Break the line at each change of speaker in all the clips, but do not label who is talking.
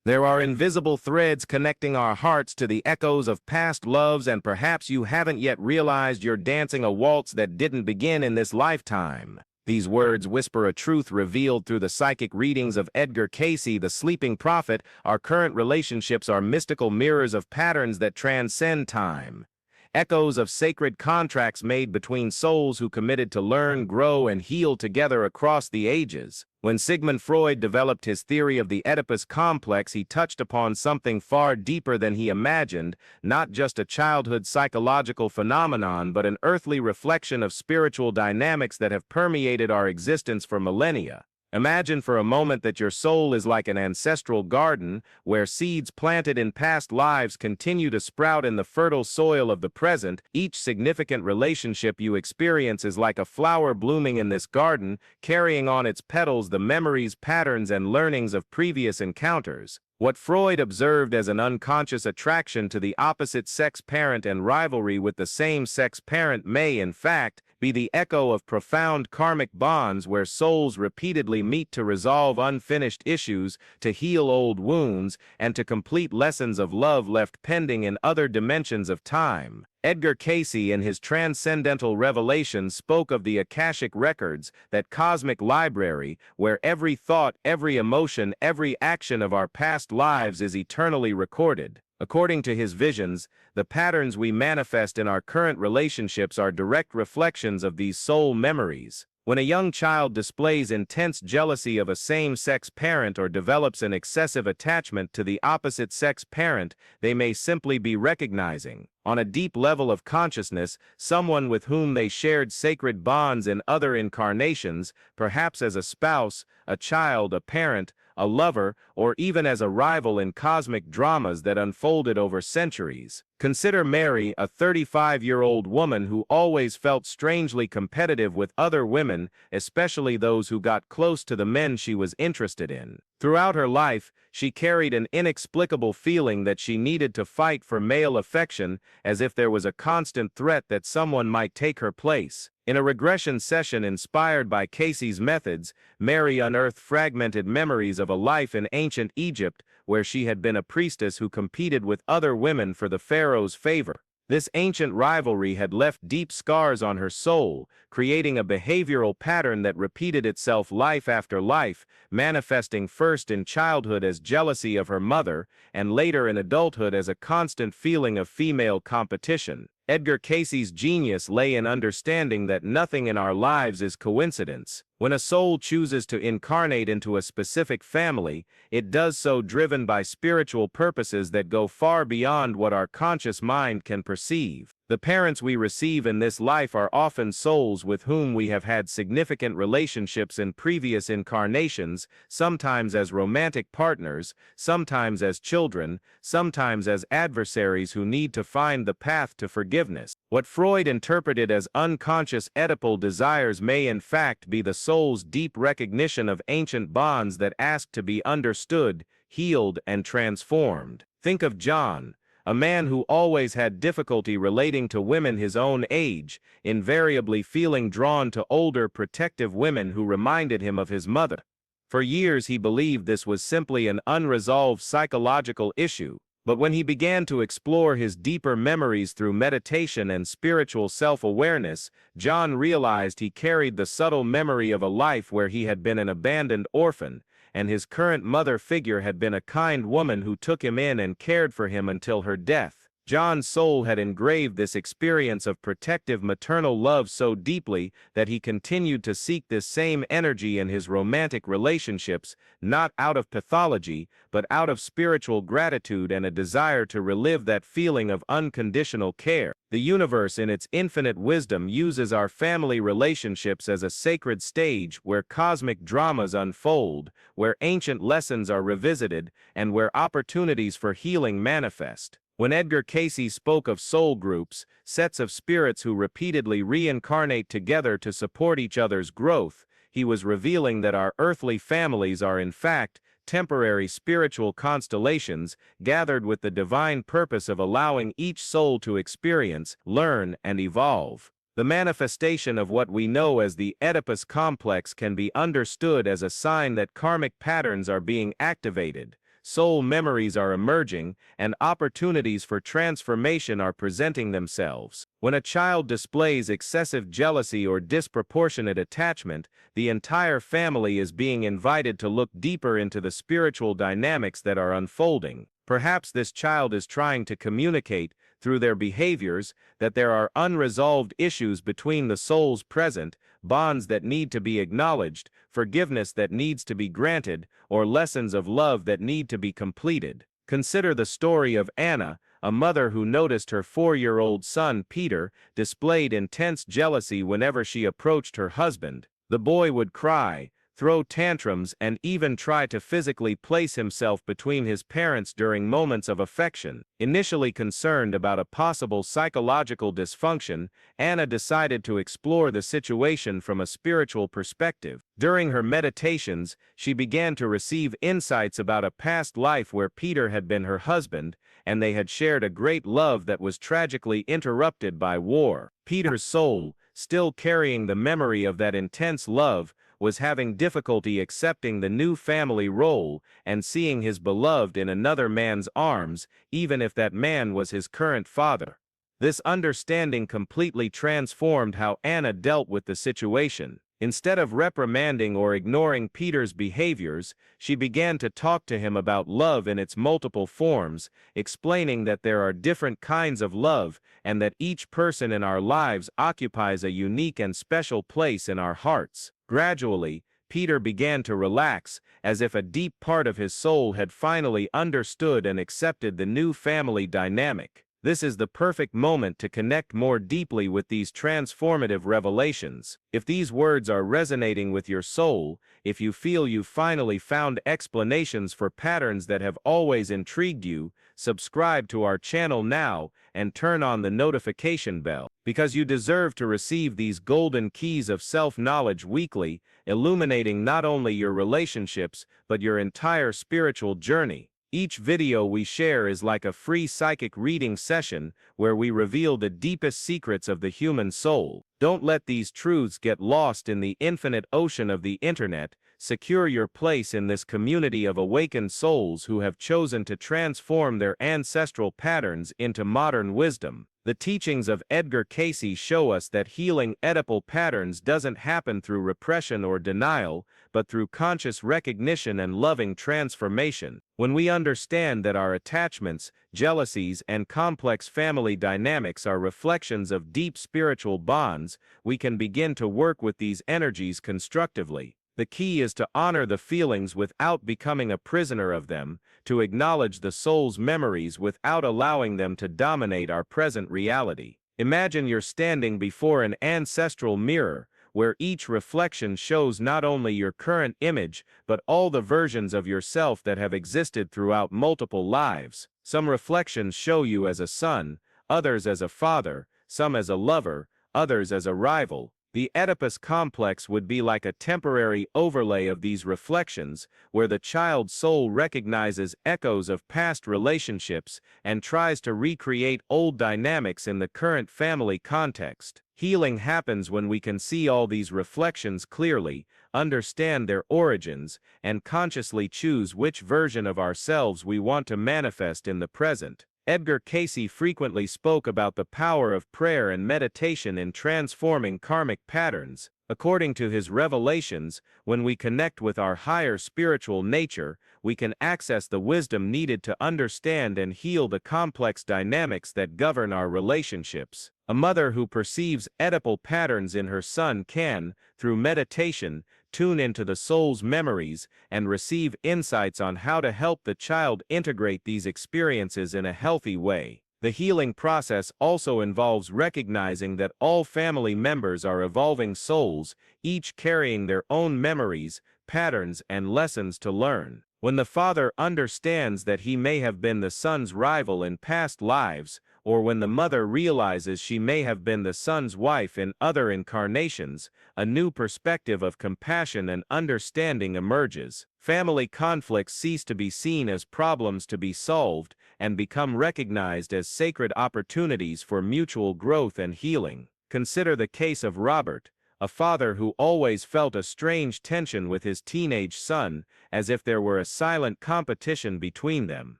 There are invisible threads connecting our hearts to the echoes of past loves, and perhaps you haven't yet realized you're dancing a waltz that didn't begin in this lifetime. These words whisper a truth revealed through the psychic readings of Edgar Cayce, the sleeping prophet. Our current relationships are mystical mirrors of patterns that transcend time. Echoes of sacred contracts made between souls who committed to learn, grow, and heal together across the ages. When Sigmund Freud developed his theory of the Oedipus complex, he touched upon something far deeper than he imagined, not just a childhood psychological phenomenon, but an earthly reflection of spiritual dynamics that have permeated our existence for millennia. Imagine for a moment that your soul is like an ancestral garden where seeds planted in past lives continue to sprout in the fertile soil of the present. Each significant relationship you experience is like a flower blooming in this garden, carrying on its petals the memories, patterns, and learnings of previous encounters. What Freud observed as an unconscious attraction to the opposite sex parent and rivalry with the same sex parent may, in fact, be the echo of profound karmic bonds where souls repeatedly meet to resolve unfinished issues, to heal old wounds, and to complete lessons of love left pending in other dimensions of time. Edgar Cayce, in his transcendental revelations, spoke of the Akashic records, that cosmic library, where every thought, every emotion, every action of our past lives is eternally recorded. According to his visions, the patterns we manifest in our current relationships are direct reflections of these soul memories. When a young child displays intense jealousy of a same-sex parent or develops an excessive attachment to the opposite-sex parent, they may simply be recognizing, on a deep level of consciousness, someone with whom they shared sacred bonds in other incarnations, perhaps as a spouse, a child, a parent, a lover, or even as a rival in cosmic dramas that unfolded over centuries. Consider Mary, a 35-year-old woman who always felt strangely competitive with other women, especially those who got close to the men she was interested in. Throughout her life, she carried an inexplicable feeling that she needed to fight for male affection, as if there was a constant threat that someone might take her place. In a regression session inspired by Cayce's methods, Mary unearthed fragmented memories of a life in ancient Egypt where she had been a priestess who competed with other women for the pharaoh's favor. This ancient rivalry had left deep scars on her soul, creating a behavioral pattern that repeated itself life after life, manifesting first in childhood as jealousy of her mother, and later in adulthood as a constant feeling of female competition. Edgar Cayce's genius lay in understanding that nothing in our lives is coincidence. When a soul chooses to incarnate into a specific family, it does so driven by spiritual purposes that go far beyond what our conscious mind can perceive. The parents we receive in this life are often souls with whom we have had significant relationships in previous incarnations, sometimes as romantic partners, sometimes as children, sometimes as adversaries who need to find the path to forgiveness. What Freud interpreted as unconscious Oedipal desires may in fact be the soul's deep recognition of ancient bonds that ask to be understood, healed, and transformed. Think of John, a man who always had difficulty relating to women his own age, invariably feeling drawn to older, protective women who reminded him of his mother. For years he believed this was simply an unresolved psychological issue, but when he began to explore his deeper memories through meditation and spiritual self-awareness, John realized he carried the subtle memory of a life where he had been an abandoned orphan, and his current mother figure had been a kind woman who took him in and cared for him until her death. John's soul had engraved this experience of protective maternal love so deeply that he continued to seek this same energy in his romantic relationships, not out of pathology, but out of spiritual gratitude and a desire to relive that feeling of unconditional care. The universe, in its infinite wisdom, uses our family relationships as a sacred stage where cosmic dramas unfold, where ancient lessons are revisited, and where opportunities for healing manifest. When Edgar Cayce spoke of soul groups, sets of spirits who repeatedly reincarnate together to support each other's growth, he was revealing that our earthly families are in fact temporary spiritual constellations gathered with the divine purpose of allowing each soul to experience, learn, and evolve. The manifestation of what we know as the Oedipus complex can be understood as a sign that karmic patterns are being activated, soul memories are emerging, and opportunities for transformation are presenting themselves. When a child displays excessive jealousy or disproportionate attachment, the entire family is being invited to look deeper into the spiritual dynamics that are unfolding. Perhaps this child is trying to communicate, through their behaviors, that there are unresolved issues between the souls present, bonds that need to be acknowledged, forgiveness that needs to be granted, or lessons of love that need to be completed. Consider the story of Anna, a mother who noticed her 4-year-old son Peter displayed intense jealousy whenever she approached her husband. The boy would cry, throw tantrums, and even try to physically place himself between his parents during moments of affection. Initially concerned about a possible psychological dysfunction, Anna decided to explore the situation from a spiritual perspective. During her meditations, she began to receive insights about a past life where Peter had been her husband, and they had shared a great love that was tragically interrupted by war. Peter's soul, still carrying the memory of that intense love, was having difficulty accepting the new family role and seeing his beloved in another man's arms, even if that man was his current father. This understanding completely transformed how Anna dealt with the situation. Instead of reprimanding or ignoring Peter's behaviors, she began to talk to him about love in its multiple forms, explaining that there are different kinds of love and that each person in our lives occupies a unique and special place in our hearts. Gradually, Peter began to relax, as if a deep part of his soul had finally understood and accepted the new family dynamic. This is the perfect moment to connect more deeply with these transformative revelations. If these words are resonating with your soul, if you feel you've finally found explanations for patterns that have always intrigued you, subscribe to our channel now and turn on the notification bell, because you deserve to receive these golden keys of self-knowledge weekly, illuminating not only your relationships but your entire spiritual journey. Each video we share is like a free psychic reading session where we reveal the deepest secrets of the human soul. Don't let these truths get lost in the infinite ocean of the internet. Secure your place in this community of awakened souls who have chosen to transform their ancestral patterns into modern wisdom. The teachings of Edgar Cayce show us that healing Oedipal patterns doesn't happen through repression or denial, but through conscious recognition and loving transformation. When we understand that our attachments, jealousies, and complex family dynamics are reflections of deep spiritual bonds, we can begin to work with these energies constructively. The key is to honor the feelings without becoming a prisoner of them, to acknowledge the soul's memories without allowing them to dominate our present reality. Imagine you're standing before an ancestral mirror, where each reflection shows not only your current image, but all the versions of yourself that have existed throughout multiple lives. Some reflections show you as a son, others as a father, some as a lover, others as a rival. The Oedipus complex would be like a temporary overlay of these reflections, where the child's soul recognizes echoes of past relationships and tries to recreate old dynamics in the current family context. Healing happens when we can see all these reflections clearly, understand their origins, and consciously choose which version of ourselves we want to manifest in the present. Edgar Cayce frequently spoke about the power of prayer and meditation in transforming karmic patterns. According to his revelations, when we connect with our higher spiritual nature, we can access the wisdom needed to understand and heal the complex dynamics that govern our relationships. A mother who perceives Oedipal patterns in her son can, through meditation, tune into the soul's memories and receive insights on how to help the child integrate these experiences in a healthy way. The healing process also involves recognizing that all family members are evolving souls, each carrying their own memories, patterns, and lessons to learn. When the father understands that he may have been the son's rival in past lives, or when the mother realizes she may have been the son's wife in other incarnations, a new perspective of compassion and understanding emerges. Family conflicts cease to be seen as problems to be solved and become recognized as sacred opportunities for mutual growth and healing. Consider the case of Robert, a father who always felt a strange tension with his teenage son, as if there were a silent competition between them.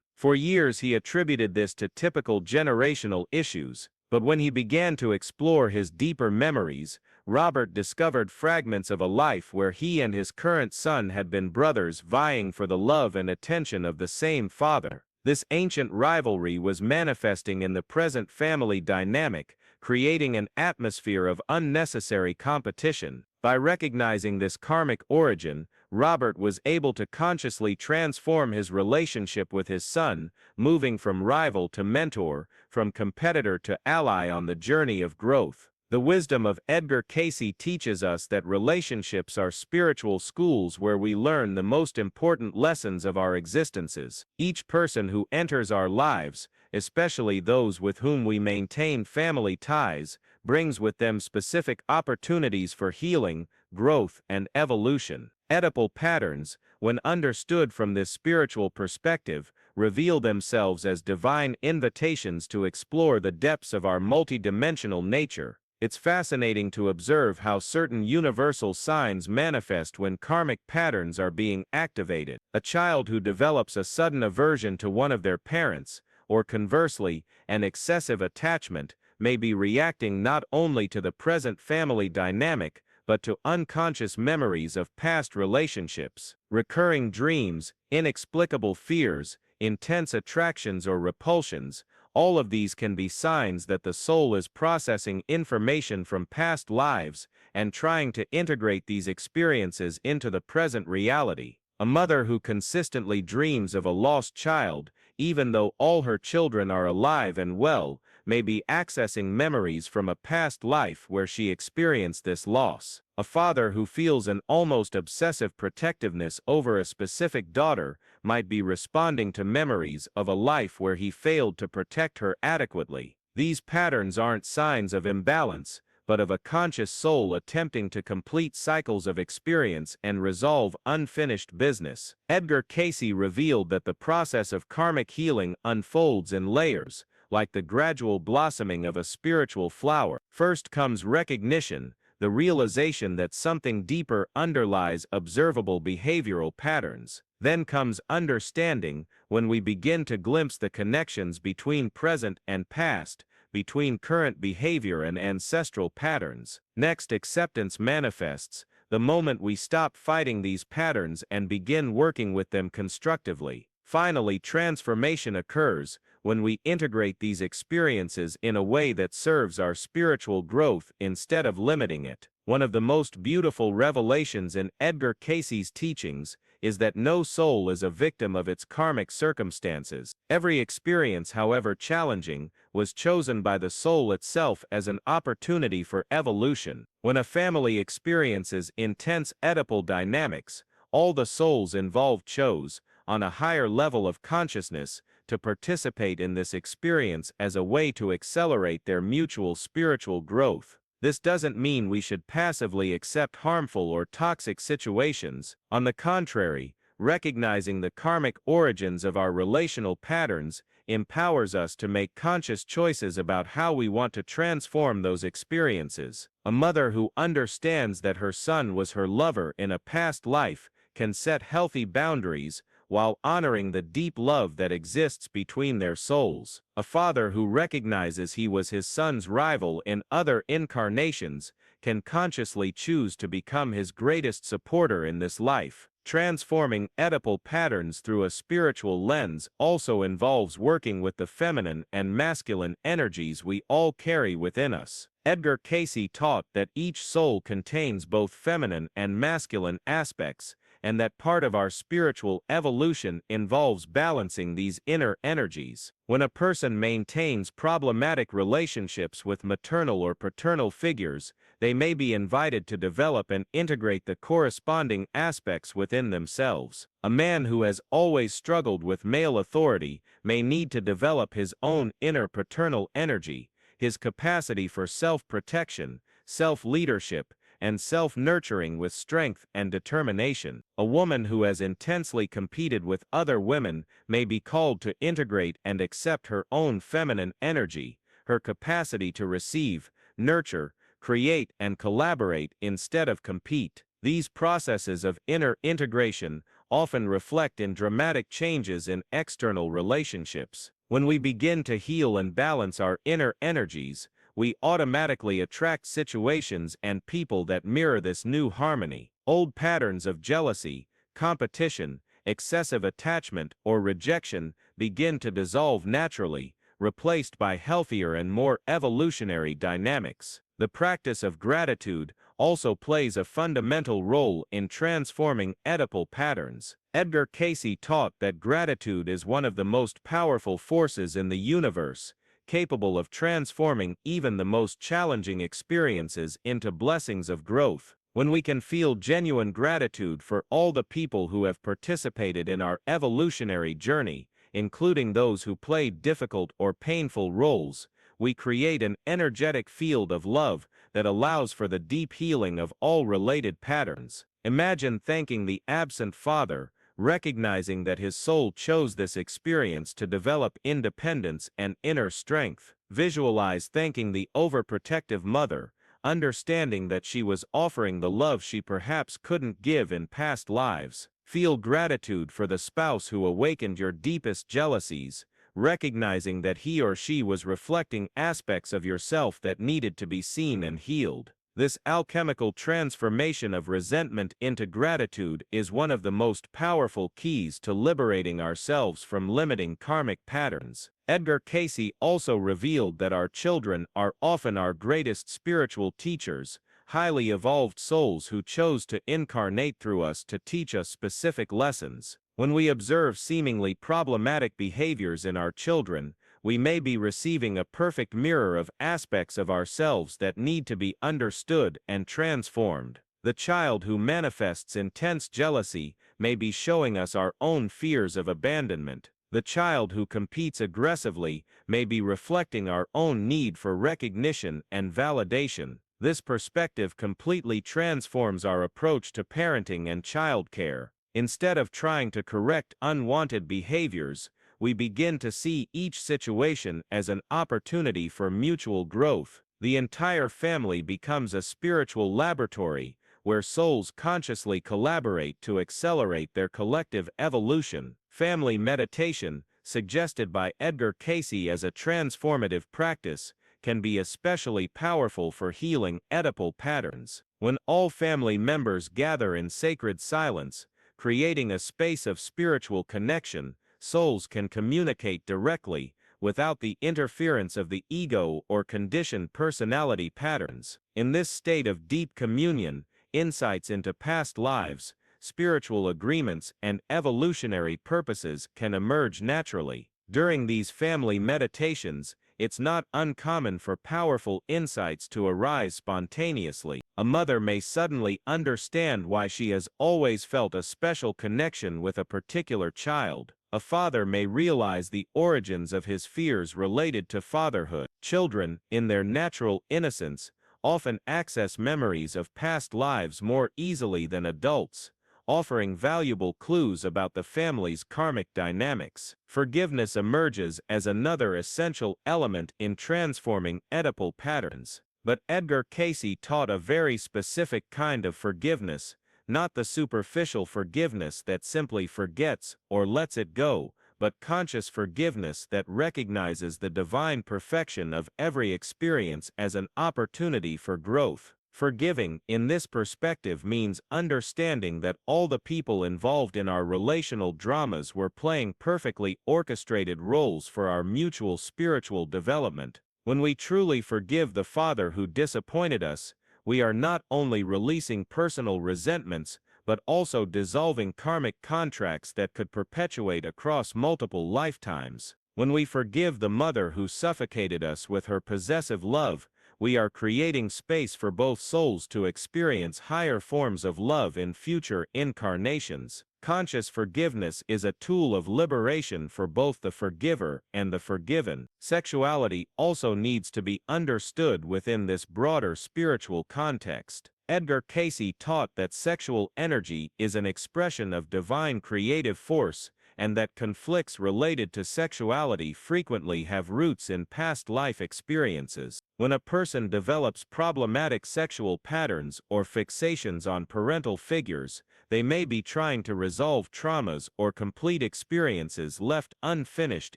For years he attributed this to typical generational issues, but when he began to explore his deeper memories, Robert discovered fragments of a life where he and his current son had been brothers vying for the love and attention of the same father. This ancient rivalry was manifesting in the present family dynamic, creating an atmosphere of unnecessary competition. By recognizing this karmic origin, Robert was able to consciously transform his relationship with his son, moving from rival to mentor, from competitor to ally on the journey of growth. The wisdom of Edgar Cayce teaches us that relationships are spiritual schools where we learn the most important lessons of our existences. Each person who enters our lives, especially those with whom we maintain family ties, brings with them specific opportunities for healing, growth, and evolution. Oedipal patterns, when understood from this spiritual perspective, reveal themselves as divine invitations to explore the depths of our multidimensional nature. It's fascinating to observe how certain universal signs manifest when karmic patterns are being activated. A child who develops a sudden aversion to one of their parents, or conversely, an excessive attachment, may be reacting not only to the present family dynamic, but to unconscious memories of past relationships. Recurring dreams, inexplicable fears, intense attractions or repulsions, all of these can be signs that the soul is processing information from past lives and trying to integrate these experiences into the present reality. A mother who consistently dreams of a lost child, even though all her children are alive and well, may be accessing memories from a past life where she experienced this loss. A father who feels an almost obsessive protectiveness over a specific daughter might be responding to memories of a life where he failed to protect her adequately. These patterns aren't signs of imbalance, but of a conscious soul attempting to complete cycles of experience and resolve unfinished business. Edgar Cayce revealed that the process of karmic healing unfolds in layers, like the gradual blossoming of a spiritual flower. First comes recognition, the realization that something deeper underlies observable behavioral patterns. Then comes understanding, when we begin to glimpse the connections between present and past, between current behavior and ancestral patterns. Next, acceptance manifests, the moment we stop fighting these patterns and begin working with them constructively. Finally, transformation occurs, when we integrate these experiences in a way that serves our spiritual growth instead of limiting it. One of the most beautiful revelations in Edgar Cayce's teachings is that no soul is a victim of its karmic circumstances. Every experience, however challenging, was chosen by the soul itself as an opportunity for evolution. When a family experiences intense Oedipal dynamics, all the souls involved chose, on a higher level of consciousness, to participate in this experience as a way to accelerate their mutual spiritual growth. This doesn't mean we should passively accept harmful or toxic situations. On the contrary, recognizing the karmic origins of our relational patterns empowers us to make conscious choices about how we want to transform those experiences. A mother who understands that her son was her lover in a past life can set healthy boundaries while honoring the deep love that exists between their souls. A father who recognizes he was his son's rival in other incarnations can consciously choose to become his greatest supporter in this life. Transforming Oedipal patterns through a spiritual lens also involves working with the feminine and masculine energies we all carry within us. Edgar Cayce taught that each soul contains both feminine and masculine aspects, and that part of our spiritual evolution involves balancing these inner energies. When a person maintains problematic relationships with maternal or paternal figures, they may be invited to develop and integrate the corresponding aspects within themselves. A man who has always struggled with male authority may need to develop his own inner paternal energy, his capacity for self-protection, self-leadership, and self-nurturing with strength and determination. A woman who has intensely competed with other women may be called to integrate and accept her own feminine energy, her capacity to receive, nurture, create, and collaborate instead of compete. These processes of inner integration often reflect in dramatic changes in external relationships. When we begin to heal and balance our inner energies, we automatically attract situations and people that mirror this new harmony. Old patterns of jealousy, competition, excessive attachment, or rejection begin to dissolve naturally, replaced by healthier and more evolutionary dynamics. The practice of gratitude also plays a fundamental role in transforming Oedipal patterns. Edgar Cayce taught that gratitude is one of the most powerful forces in the universe, capable of transforming even the most challenging experiences into blessings of growth. When we can feel genuine gratitude for all the people who have participated in our evolutionary journey, including those who played difficult or painful roles, we create an energetic field of love that allows for the deep healing of all related patterns. Imagine thanking the absent father, recognizing that his soul chose this experience to develop independence and inner strength. Visualize thanking the overprotective mother, understanding that she was offering the love she perhaps couldn't give in past lives. Feel gratitude for the spouse who awakened your deepest jealousies, recognizing that he or she was reflecting aspects of yourself that needed to be seen and healed. This alchemical transformation of resentment into gratitude is one of the most powerful keys to liberating ourselves from limiting karmic patterns. Edgar Cayce also revealed that our children are often our greatest spiritual teachers, highly evolved souls who chose to incarnate through us to teach us specific lessons. When we observe seemingly problematic behaviors in our children, we may be receiving a perfect mirror of aspects of ourselves that need to be understood and transformed. The child who manifests intense jealousy may be showing us our own fears of abandonment. The child who competes aggressively may be reflecting our own need for recognition and validation. This perspective completely transforms our approach to parenting and childcare. Instead of trying to correct unwanted behaviors, we begin to see each situation as an opportunity for mutual growth. The entire family becomes a spiritual laboratory where souls consciously collaborate to accelerate their collective evolution. Family meditation, suggested by Edgar Cayce as a transformative practice, can be especially powerful for healing Oedipal patterns. When all family members gather in sacred silence, creating a space of spiritual connection, souls can communicate directly, without the interference of the ego or conditioned personality patterns. In this state of deep communion, insights into past lives, spiritual agreements, and evolutionary purposes can emerge naturally. During these family meditations, it's not uncommon for powerful insights to arise spontaneously. A mother may suddenly understand why she has always felt a special connection with a particular child. A father may realize the origins of his fears related to fatherhood. Children, in their natural innocence, often access memories of past lives more easily than adults, offering valuable clues about the family's karmic dynamics. Forgiveness emerges as another essential element in transforming Oedipal patterns. But Edgar Cayce taught a very specific kind of forgiveness, not the superficial forgiveness that simply forgets or lets it go, but conscious forgiveness that recognizes the divine perfection of every experience as an opportunity for growth. Forgiving, in this perspective, means understanding that all the people involved in our relational dramas were playing perfectly orchestrated roles for our mutual spiritual development. When we truly forgive the father who disappointed us, we are not only releasing personal resentments, but also dissolving karmic contracts that could perpetuate across multiple lifetimes. When we forgive the mother who suffocated us with her possessive love, we are creating space for both souls to experience higher forms of love in future incarnations. Conscious forgiveness is a tool of liberation for both the forgiver and the forgiven. Sexuality also needs to be understood within this broader spiritual context. Edgar Cayce taught that sexual energy is an expression of divine creative force, and that conflicts related to sexuality frequently have roots in past life experiences. When a person develops problematic sexual patterns or fixations on parental figures, they may be trying to resolve traumas or complete experiences left unfinished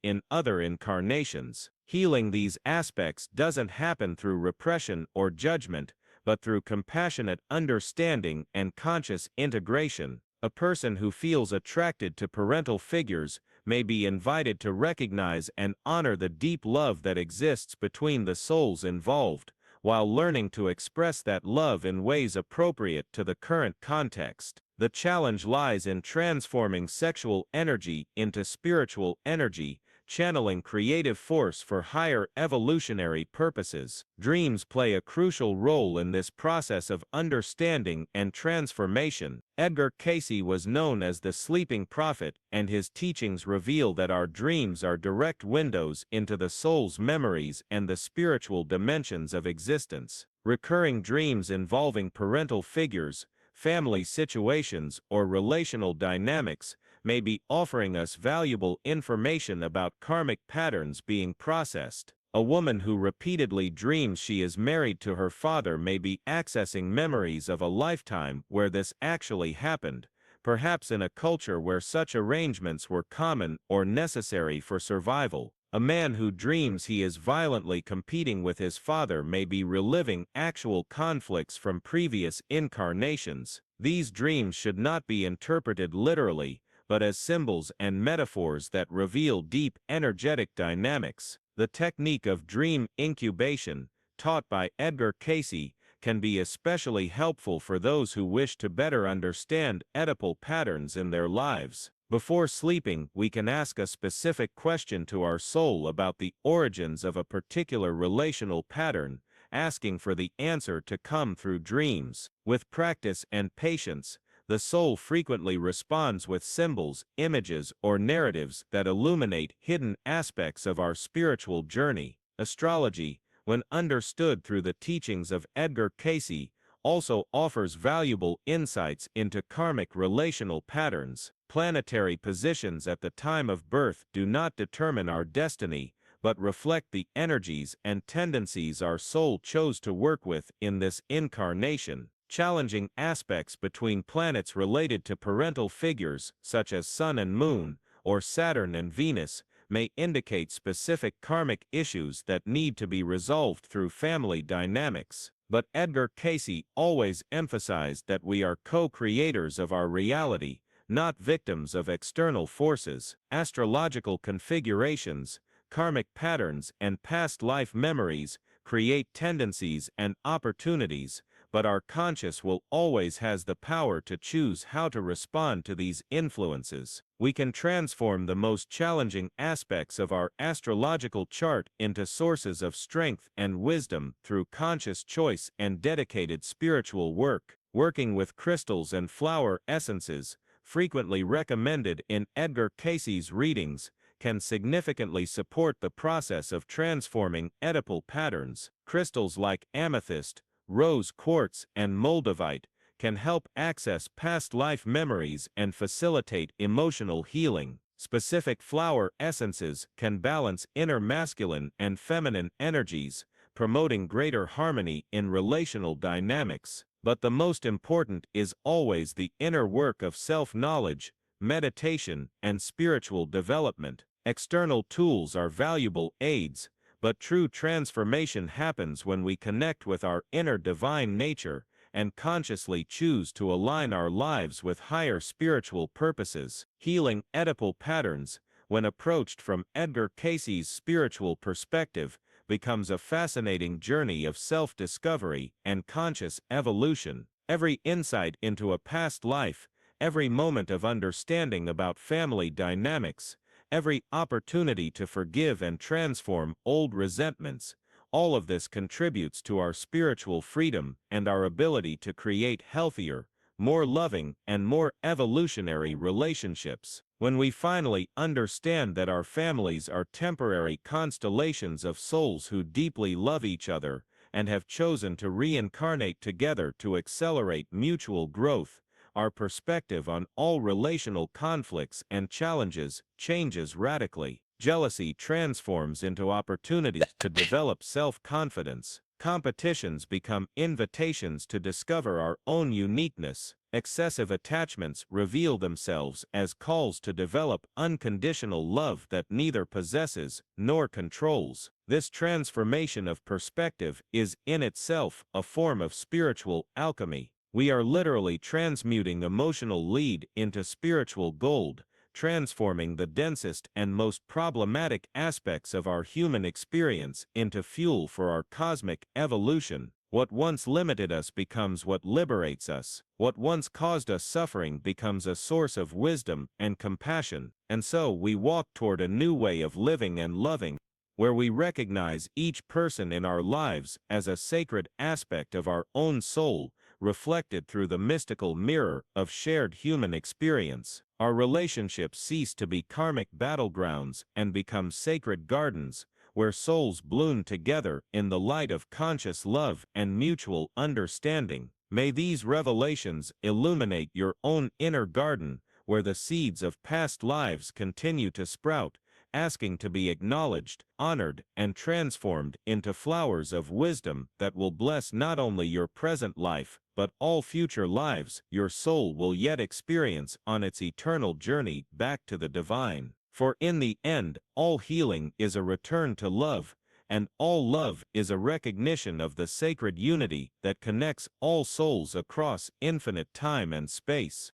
in other incarnations. Healing these aspects doesn't happen through repression or judgment, but through compassionate understanding and conscious integration. A person who feels attracted to parental figures may be invited to recognize and honor the deep love that exists between the souls involved, while learning to express that love in ways appropriate to the current context. The challenge lies in transforming sexual energy into spiritual energy, channeling creative force for higher evolutionary purposes. Dreams play a crucial role in this process of understanding and transformation. Edgar Cayce was known as the sleeping prophet, and his teachings reveal that our dreams are direct windows into the soul's memories and the spiritual dimensions of existence. Recurring dreams involving parental figures, family situations, or relational dynamics may be offering us valuable information about karmic patterns being processed. A woman who repeatedly dreams she is married to her father may be accessing memories of a lifetime where this actually happened, perhaps in a culture where such arrangements were common or necessary for survival. A man who dreams he is violently competing with his father may be reliving actual conflicts from previous incarnations. These dreams should not be interpreted literally, but as symbols and metaphors that reveal deep energetic dynamics. The technique of dream incubation, taught by Edgar Cayce, can be especially helpful for those who wish to better understand Oedipal patterns in their lives. Before sleeping, we can ask a specific question to our soul about the origins of a particular relational pattern, asking for the answer to come through dreams. With practice and patience, the soul frequently responds with symbols, images, or narratives that illuminate hidden aspects of our spiritual journey. Astrology, when understood through the teachings of Edgar Cayce, also offers valuable insights into karmic relational patterns. Planetary positions at the time of birth do not determine our destiny, but reflect the energies and tendencies our soul chose to work with in this incarnation. Challenging aspects between planets related to parental figures, such as Sun and Moon, or Saturn and Venus, may indicate specific karmic issues that need to be resolved through family dynamics. But Edgar Cayce always emphasized that we are co-creators of our reality, not victims of external forces. Astrological configurations, karmic patterns, and past life memories create tendencies and opportunities, but our conscious will always has the power to choose how to respond to these influences. We can transform the most challenging aspects of our astrological chart into sources of strength and wisdom through conscious choice and dedicated spiritual work. Working with crystals and flower essences, frequently recommended in Edgar Cayce's readings, can significantly support the process of transforming Oedipal patterns. Crystals like amethyst, rose quartz, and moldavite can help access past life memories and facilitate emotional healing. Specific flower essences can balance inner masculine and feminine energies, promoting greater harmony in relational dynamics. But the most important is always the inner work of self-knowledge, meditation, and spiritual development. External tools are valuable aids, but true transformation happens when we connect with our inner divine nature and consciously choose to align our lives with higher spiritual purposes. Healing Oedipal patterns, when approached from Edgar Cayce's spiritual perspective, becomes a fascinating journey of self-discovery and conscious evolution. Every insight into a past life, every moment of understanding about family dynamics, every opportunity to forgive and transform old resentments, all of this contributes to our spiritual freedom and our ability to create healthier, more loving, and more evolutionary relationships. When we finally understand that our families are temporary constellations of souls who deeply love each other and have chosen to reincarnate together to accelerate mutual growth, our perspective on all relational conflicts and challenges changes radically. Jealousy transforms into opportunities to develop self-confidence. Competitions become invitations to discover our own uniqueness. Excessive attachments reveal themselves as calls to develop unconditional love that neither possesses nor controls. This transformation of perspective is in itself a form of spiritual alchemy. We are literally transmuting emotional lead into spiritual gold, transforming the densest and most problematic aspects of our human experience into fuel for our cosmic evolution. What once limited us becomes what liberates us. What once caused us suffering becomes a source of wisdom and compassion. And so we walk toward a new way of living and loving, where we recognize each person in our lives as a sacred aspect of our own soul, reflected through the mystical mirror of shared human experience. Our relationships cease to be karmic battlegrounds and become sacred gardens, where souls bloom together in the light of conscious love and mutual understanding. May these revelations illuminate your own inner garden, where the seeds of past lives continue to sprout, asking to be acknowledged, honored, and transformed into flowers of wisdom that will bless not only your present life, but all future lives your soul will yet experience on its eternal journey back to the divine. For in the end, all healing is a return to love, and all love is a recognition of the sacred unity that connects all souls across infinite time and space.